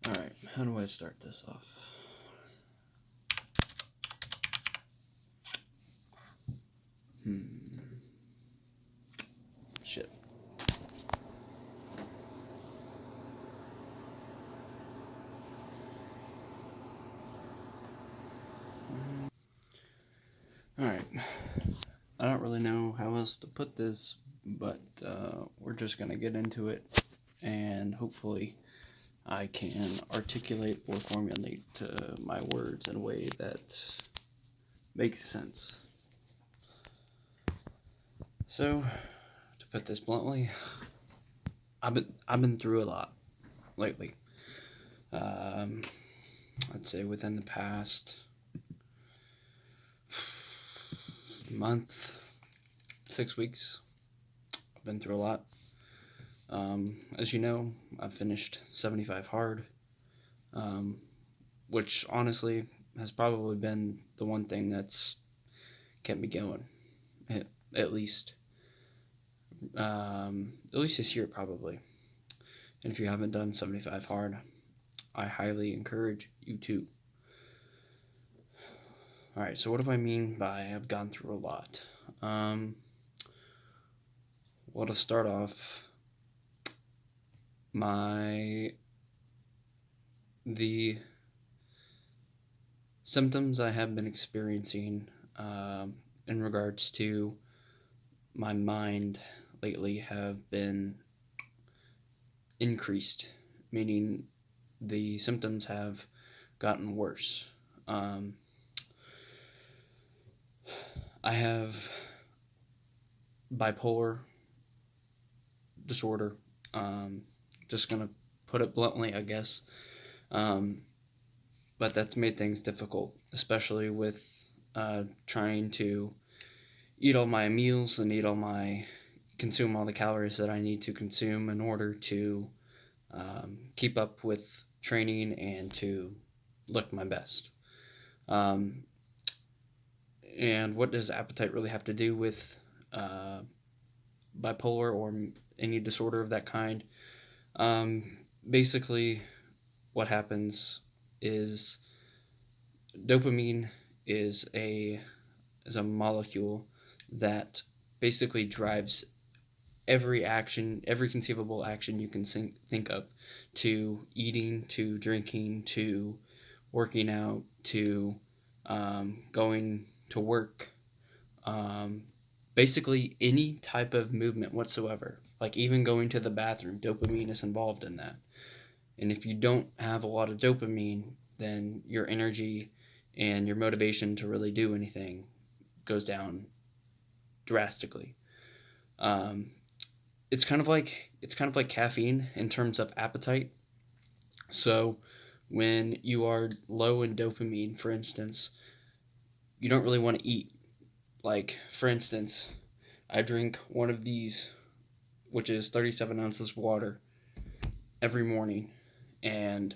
Alright, how do I start this off? Shit. Alright, I don't really know how else to put this, but we're just gonna get into it, and hopefully I can articulate or formulate my words in a way that makes sense. So, to put this bluntly, I've been through a lot lately. I'd say within the past month, 6 weeks, I've been through a lot. As you know, I've finished 75 hard, which honestly has probably been the one thing that's kept me going, at least this year probably. And if you haven't done 75 hard, I highly encourage you to. Alright, so what do I mean by I've gone through a lot? Well, to start off, the symptoms I have been experiencing in regards to my mind lately have been increased, meaning the symptoms have gotten worse. I have bipolar disorder. Just gonna put it bluntly, I guess. But that's made things difficult, especially with trying to eat all my meals and consume all the calories that I need to consume in order to keep up with training and to look my best. And what does appetite really have to do with bipolar or any disorder of that kind? Basically, what happens is dopamine is a molecule that basically drives every conceivable action you can think of, to eating, to drinking, to working out, to going to work, basically any type of movement whatsoever. Like even going to the bathroom, dopamine is involved in that. And if you don't have a lot of dopamine, then your energy and your motivation to really do anything goes down drastically. It's kind of like caffeine in terms of appetite. So when you are low in dopamine, for instance, you don't really want to eat. Like, for instance, I drink one of these, which is 37 ounces of water, every morning. And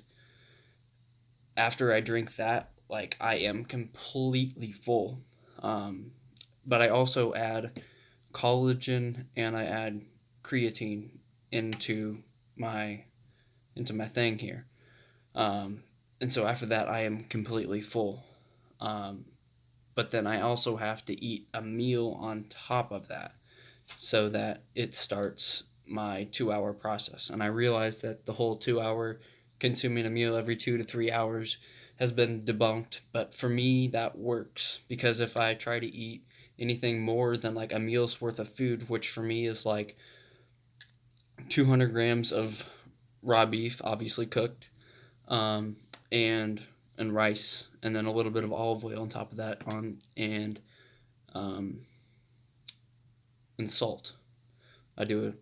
after I drink that, like, I am completely full. But I also add collagen and I add creatine into my thing here. And so after that, I am completely full. But then I also have to eat a meal on top of that so that it starts my 2-hour process. And I realize that the whole 2-hour consuming a meal every 2 to 3 hours has been debunked. But for me, that works, because if I try to eat anything more than like a meal's worth of food, which for me is like 200 grams of raw beef, obviously cooked, and rice, and then a little bit of olive oil on top of that, and salt. I do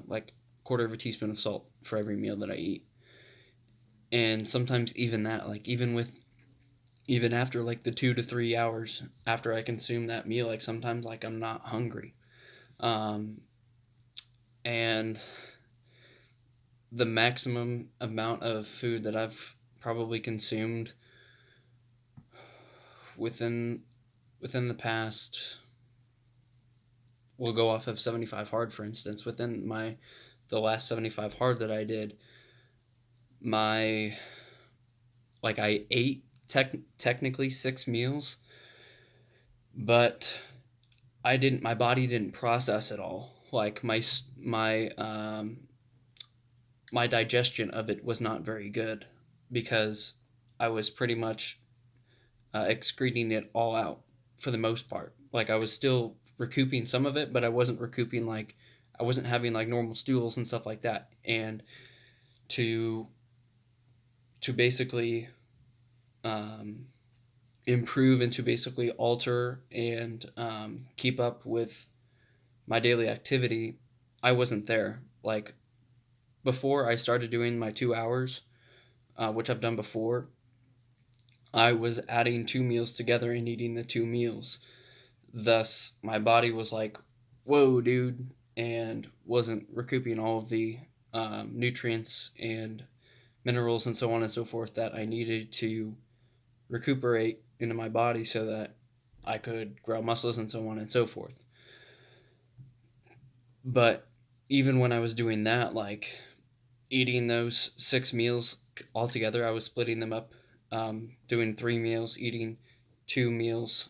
like quarter of a teaspoon of salt for every meal that I eat. And sometimes even that, like even after like the 2 to 3 hours after I consume that meal, like sometimes like I'm not hungry. And the maximum amount of food that I've probably consumed within the past, we'll go off of 75 hard, for instance. Within the last 75 hard that I did, my Like I ate technically 6 meals, but I didn't. My body didn't process it all. Like my digestion of it was not very good because I was pretty much excreting it all out for the most part. Like I was still recouping some of it, but I wasn't recouping like I wasn't having like normal stools and stuff like that. And to basically um, improve and to basically alter and keep up with my daily activity, I wasn't there. Like before I started doing my 2 hours, which I've done before, I was adding 2 meals together and eating the 2 meals. Thus, my body was like, whoa, dude, and wasn't recouping all of the nutrients and minerals and so on and so forth that I needed to recuperate into my body so that I could grow muscles and so on and so forth. But even when I was doing that, like eating those 6 meals all together, I was splitting them up, doing 3 meals, eating 2 meals,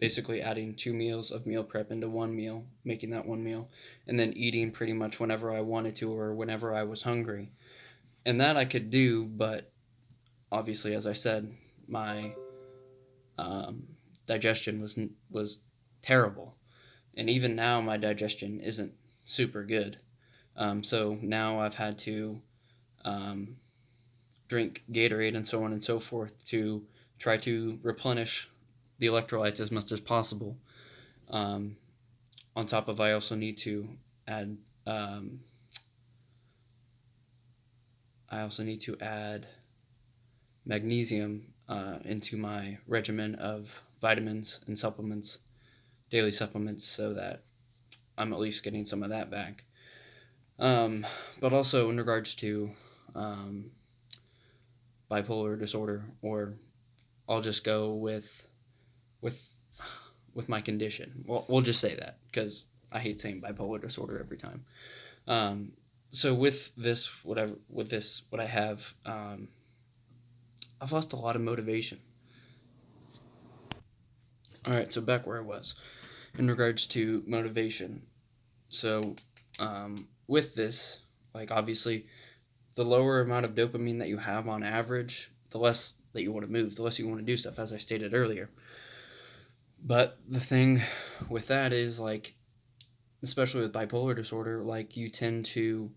basically adding 2 meals of meal prep into one meal, making that one meal, and then eating pretty much whenever I wanted to or whenever I was hungry. And that I could do, but obviously, as I said, my um, digestion was terrible, and even now my digestion isn't super good. So now I've had to um, drink Gatorade and so on and so forth to try to replenish the electrolytes as much as possible. Um, on top of, I also need to add. Um, I also need to add magnesium into my regimen of vitamins and supplements, daily supplements, so that I'm at least getting some of that back. But also in regards to um, bipolar disorder, or I'll just go with with my condition. Well, we'll just say that because I hate saying bipolar disorder every time. Um, so with this, what I have, I've lost a lot of motivation. All right, so back where I was in regards to motivation. So with this, like obviously, the lower amount of dopamine that you have on average, the less that you want to move, the less you want to do stuff, as I stated earlier. But the thing with that is, like, especially with bipolar disorder, like, you tend to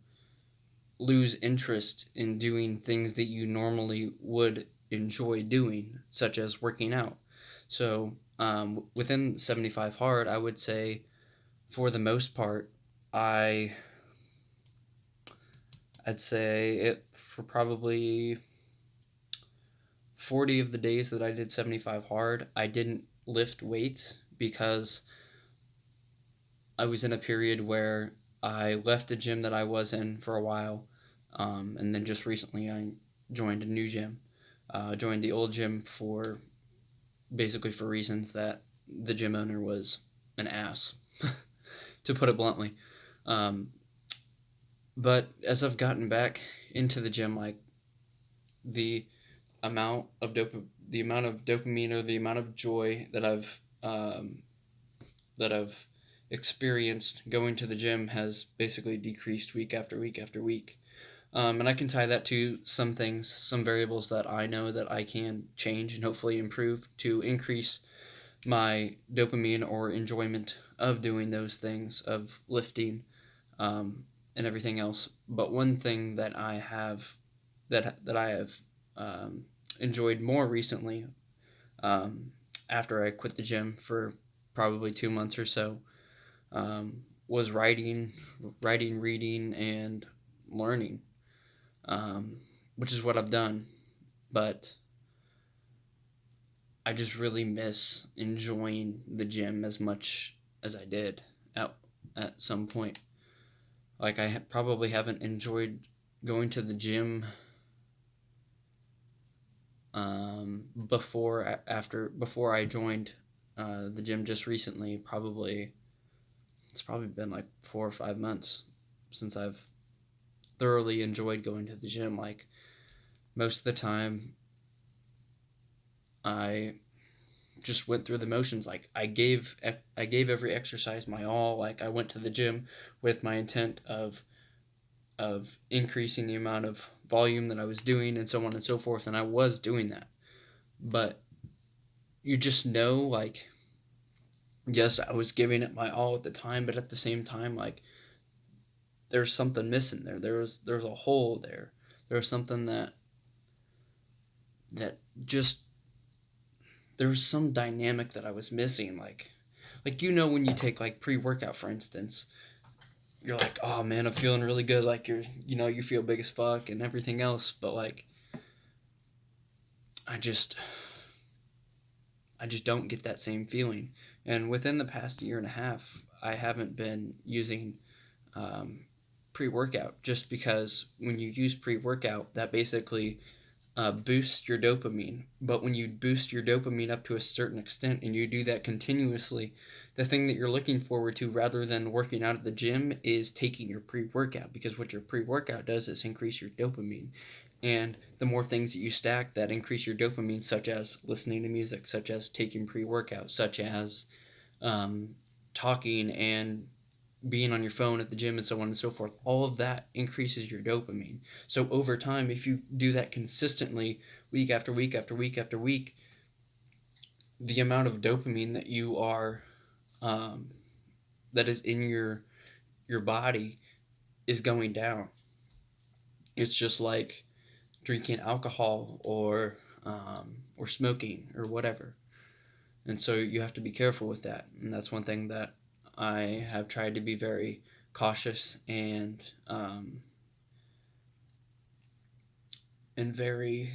lose interest in doing things that you normally would enjoy doing, such as working out. So, within 75 hard, I would say for the most part, I I'd say it for probably 40 of the days that I did 75 hard, I didn't lift weights because I was in a period where I left the gym that I was in for a while, and then just recently I joined a new gym. Joined the old gym for basically for reasons that the gym owner was an ass, to put it bluntly. Um, but as I've gotten back into the gym, like the the amount of dopamine or the amount of joy that I've experienced going to the gym has basically decreased week after week after week. And I can tie that to some things, some variables that I know that I can change and hopefully improve to increase my dopamine or enjoyment of doing those things, of lifting, and everything else. But one thing that I have um, enjoyed more recently, um, after I quit the gym for probably 2 months or so, was writing, reading, and learning, um, which is what I've done. But I just really miss enjoying the gym as much as I did at some point. Like probably haven't enjoyed going to the gym before I joined the gym just recently. Probably it's probably been like 4 or 5 months since I've thoroughly enjoyed going to the gym. Like most of the time, I just went through the motions. Like I gave every exercise my all. Like I went to the gym with my intent of increasing the amount of volume that I was doing and so on and so forth, and I was doing that. But you just know, like, yes, I was giving it my all at the time, but at the same time, like, there's something missing there. There's a hole there. There was something that just there was some dynamic that I was missing. Like when you take like pre-workout, for instance, you're like, oh man, I'm feeling really good. Like you feel big as fuck and everything else, but like I just I just don't get that same feeling. And within the past year and a half, I haven't been using um, pre-workout, just because when you use pre-workout, that basically boosts your dopamine. But when you boost your dopamine up to a certain extent and you do that continuously, the thing that you're looking forward to rather than working out at the gym is taking your pre workout, because what your pre workout does is increase your dopamine. And the more things that you stack that increase your dopamine, such as listening to music, such as taking pre workout, such as um, talking and being on your phone at the gym and so on and so forth, all of that increases your dopamine. So over time, if you do that consistently, week after week after week after week, the amount of dopamine that you are um, that is in your body is going down. It's just like drinking alcohol or smoking or whatever. And so you have to be careful with that. And that's one thing that I have tried to be very cautious and very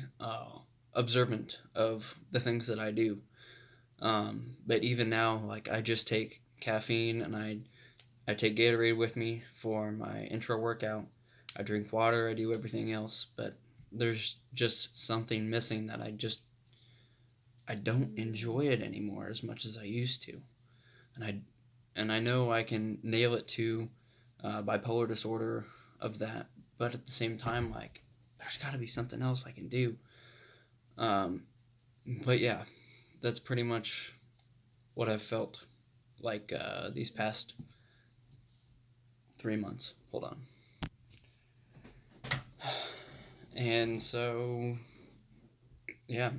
observant of the things that I do. But even now, like I just take caffeine and I take Gatorade with me for my intro workout. I drink water. I do everything else, but there's just something missing that I don't enjoy it anymore as much as I used to, and I know I can nail it to bipolar disorder of that, but at the same time, like there's got to be something else I can do. Um, but yeah, that's pretty much what I've felt like these past 3 months. Hold on. And so, yeah,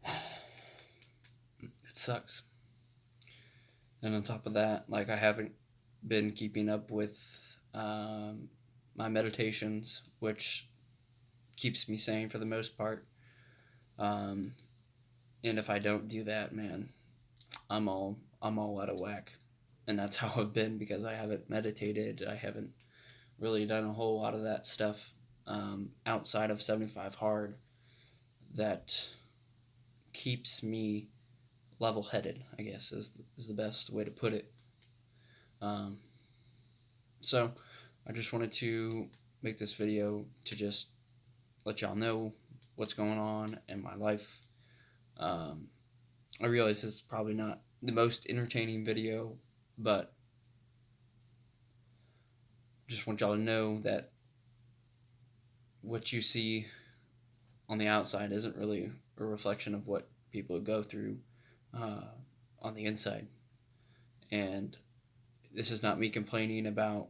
it sucks. And on top of that, like I haven't been keeping up with um, my meditations, which keeps me sane for the most part. Um, and if I don't do that, man, I'm all out of whack. And that's how I've been, because I haven't meditated. I haven't really done a whole lot of that stuff outside of 75 hard that keeps me level headed, I guess is the best way to put it. Um, so I just wanted to make this video to just let y'all know what's going on in my life. Um, I realize this is probably not the most entertaining video, but just want y'all to know that what you see on the outside isn't really a reflection of what people go through uh, on the inside. And this is not me complaining about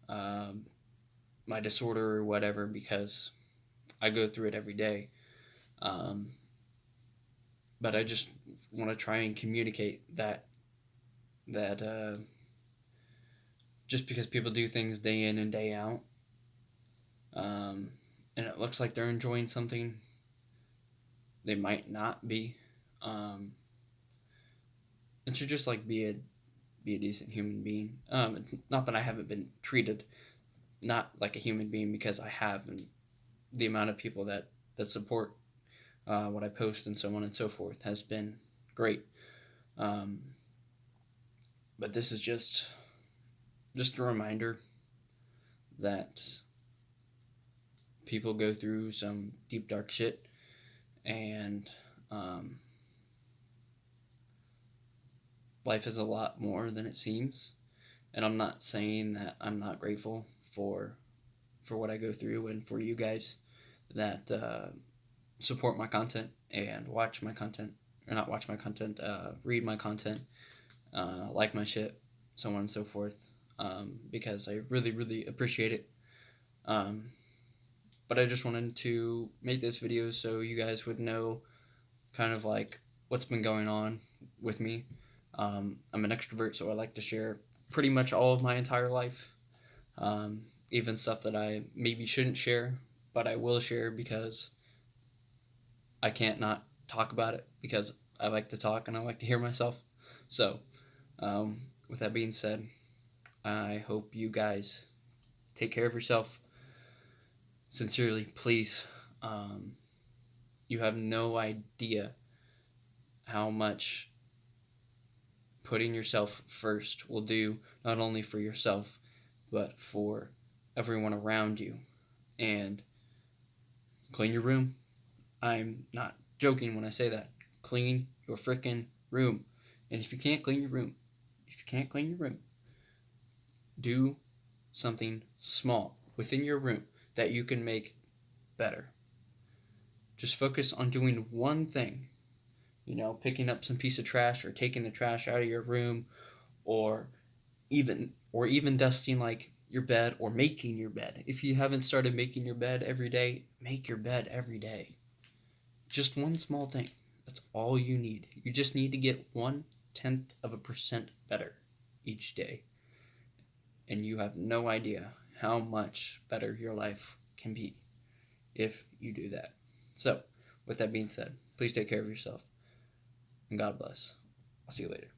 um, my disorder or whatever, because I go through it every day. Um, but I just want to try and communicate that just because people do things day in and day out, um, and it looks like they're enjoying something, they might not be. Um, and should just like be a decent human being. It's not that I haven't been treated not like a human being, because I have, and the amount of people that support what I post and so on and so forth has been great. Um, but this is just a reminder that people go through some deep dark shit, and um, life is a lot more than it seems. And I'm not saying that I'm not grateful for what I go through, and for you guys that support my content and watch my content, or not watch my content, read my content, like my shit, so on and so forth, because I really, really appreciate it. Um, but I just wanted to make this video so you guys would know kind of like what's been going on with me. I'm an extrovert, so I like to share pretty much all of my entire life, even stuff that I maybe shouldn't share, but I will share because I can't not talk about it because I like to talk and I like to hear myself. So, with that being said, I hope you guys take care of yourself. Sincerely, please. Um, you have no idea how much putting yourself first will do, not only for yourself, but for everyone around you. And clean your room. I'm not joking when I say that. Clean your freaking room. And if you can't clean your room, do something small within your room that you can make better. Just focus on doing one thing. Picking up some piece of trash or taking the trash out of your room, or even dusting like your bed or making your bed. If you haven't started making your bed every day, make your bed every day. Just one small thing. That's all you need. You just need to get 0.1% better each day. And you have no idea how much better your life can be if you do that. So, with that being said, please take care of yourself and God bless. I'll see you later.